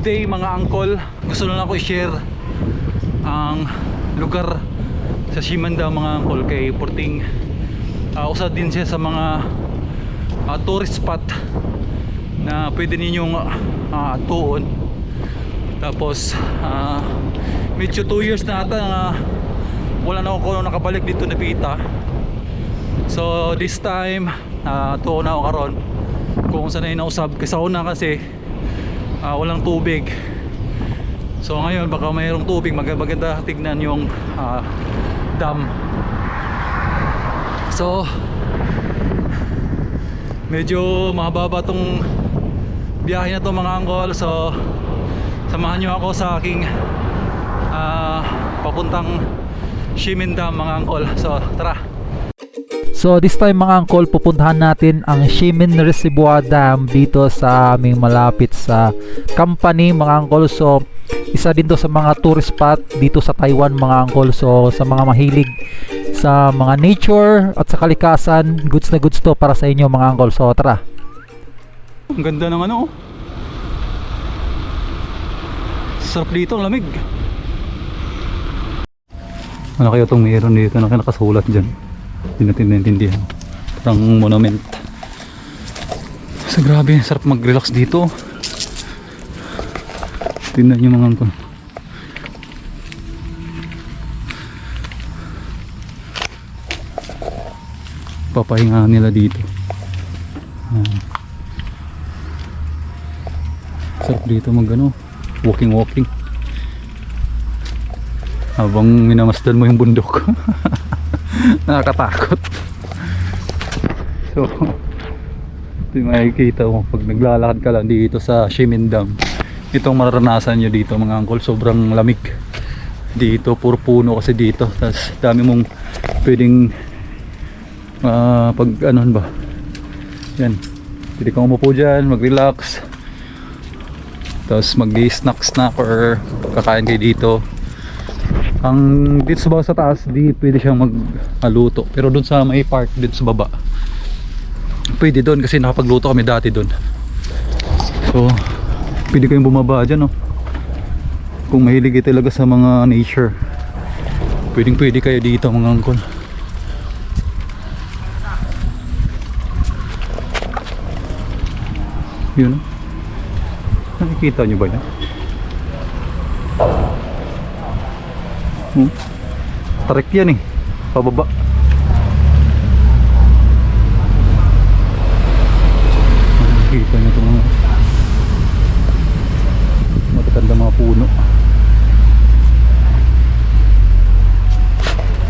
day mga angkol. Gusto lang ako i-share ang lugar sa Shimandam mga angkol kay Porting. Usa din siya sa mga tourist spot na pwede ninyong tuon. Tapos medyo 2 years na ata na wala na ako nakabalik dito na Pita. So this time tuon na ako karon kung saan ay nausab kasi una kasi walang tubig. So ngayon baka mayroong tubig, maganda tignan yung dam. So medyo mababa tong biyahe na to mga angkol. So samahan nyo ako sa aking papuntang Shimandam mga angkol. So tara. So this time mga angkol, pupuntahan natin ang Shimin Reservoir Dam dito sa aming malapit sa company mga angkol. So isa din to sa mga tourist spot dito sa Taiwan mga angkol. So sa mga mahilig sa mga nature at sa kalikasan, goods na goods to para sa inyo mga angkol. So tara. Ang ganda ng ano, sarap dito, ang lamig. Ano kaya itong mayroon dito na nakasulat dyan? Hindi natin naintindihan. Parang monument. So grabe, sarap mag-relax dito. Tingnan nyo mga angkol. Papahinga nila dito. Sarap dito mag walking habang minamasdan mo yung bundok. Nakakatakot. So ito yung makikita mo pag naglalakad ka lang dito sa Shimandam. Itong mararanasan nyo dito mga angkol, sobrang lamig dito, puro puno kasi dito. Tapos dami mong pwedeng pag anuhan ba yan, pwede kang umupo dyan, mag-relax, tapos mag-snack or kakain kayo dito. Ang dito sa taas di pwede siyang magluto, pero dun sa may park dito sa baba pwede dun kasi nakapagluto kami dati dun. So pwede kayong bumaba dyan, no? Kung mahilig kayo talaga sa mga nature, pwede kayo dito mga angkol. Yun, nakikita nyo ba yan? Tarik yan eh, pababa. Nakikita nyo itong mga matatanda mga puno.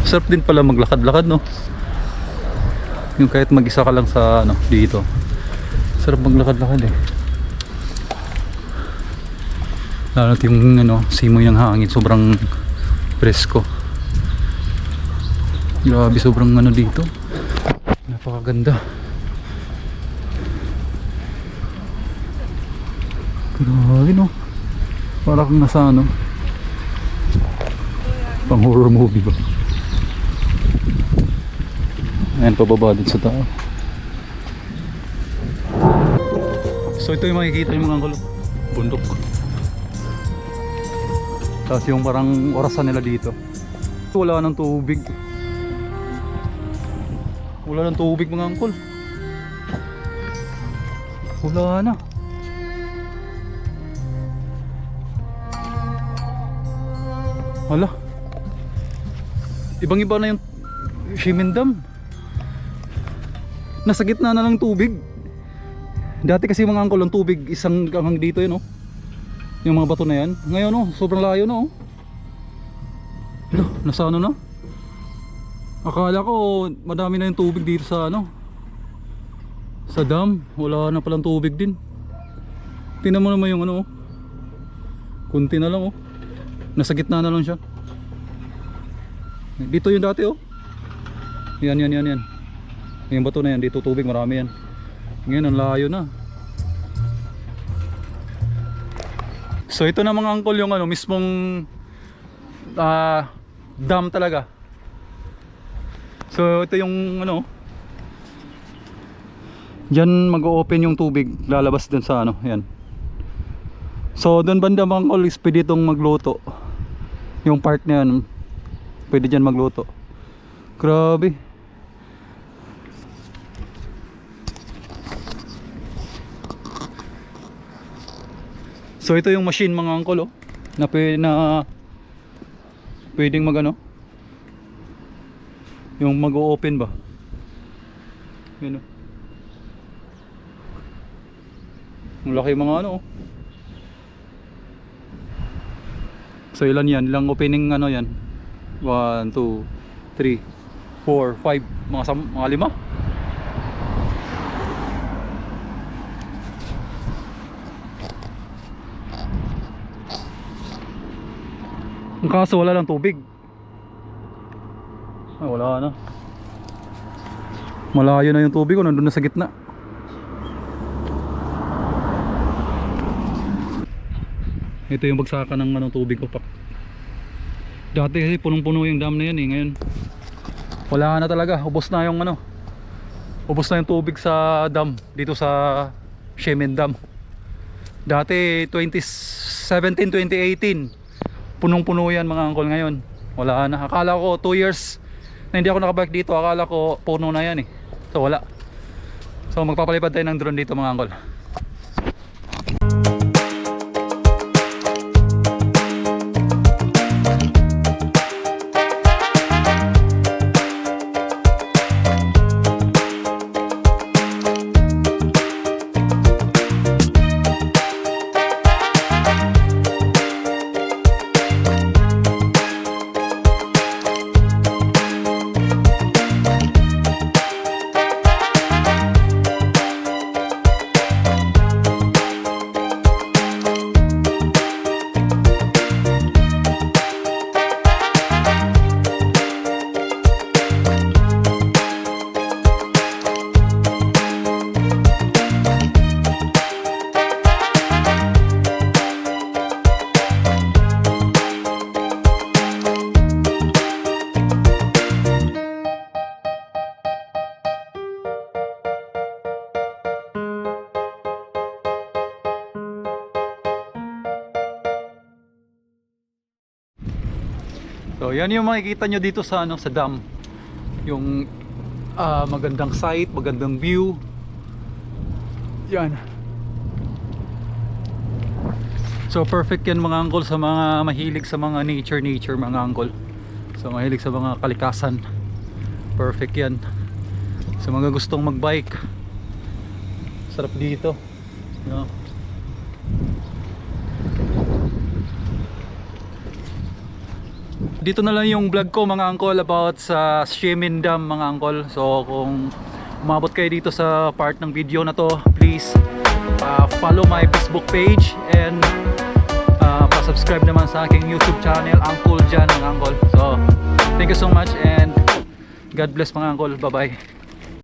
Sarap din pala maglakad-lakad, no? Yung kahit mag-isa ka lang sa dito, sarap maglakad-lakad eh. Lalo yung simoy ng hangin, sobrang presko. Grabe, sobrang dito, napakaganda. Grabe, no? Para kang nasa pang horror movie ba? Ayan, pababa din sa tao. So ito yung makikita yung mga bundok. Tapos yung parang orasan nila dito. Wala nang tubig. Wala nang tubig mga angkol. Wala na. Wala. Ibang iba na yung Shimandam. Nasa gitna na lang tubig. Dati kasi mga angkol ang tubig isang hanggang dito yun, yung mga bato na yan. Ngayon sobrang layo na nasa na. Akala ko madami na yung tubig dito sa sa dam. Wala na palang tubig din. Tingnan mo naman yung kunti na lang nasa gitna na lang siya. Dito yung dati yan. Yung bato na yan, dito tubig marami yan. Ngayon ang layo na. So ito na mga angkol yung mismong dam talaga. So ito yung diyan mag-o-open yung tubig, lalabas dun sa yan. So doon banda mga angkol is pwede itong magluto. Yung part na yan, pwede dyan magluto. Grabe. So ito yung machine mga angkol oh, na pwedeng magano, yung mag-o-open ba. Yun oh. Ang laki mga ano oh. So ilan yan? Ilang opening ano yan? 1, 2, 3, 4, 5, mga 5. Ang kaso wala lang tubig. Ay, wala na. Malayo na yung tubig ko, nandun na sa gitna. Ito yung bagsakan ng anong tubig ko pa. Dati kasi punong-puno yung dam na yan eh. Ngayon wala na talaga, ubos na yung ano, ubos na yung tubig sa dam dito sa Xiamen Dam. Dati 2017, 2018 punong-puno yan mga angkol. Ngayon wala na. Akala ko 2 years na hindi ako nakabike dito, akala ko puno na yan eh. So wala. So magpapalipad tayo ng drone dito mga angkol. So yan yung makikita nyo dito sa ano, sa dam. Yung magandang sight, magandang view. Yan. So perfect yan mga angkol sa mga mahilig sa mga nature mga angkol. So mahilig sa mga kalikasan. Perfect yan. Sa mga gustong magbike. Sarap dito. No? Dito na lang yung vlog ko mga angkol about sa Xiamen Dam mga angkol. So kung umabot kayo dito sa part ng video na to, please follow my Facebook page and pa-subscribe naman sa aking YouTube channel, Uncle Jan mga angkol. So thank you so much and God bless mga angkol. Bye bye.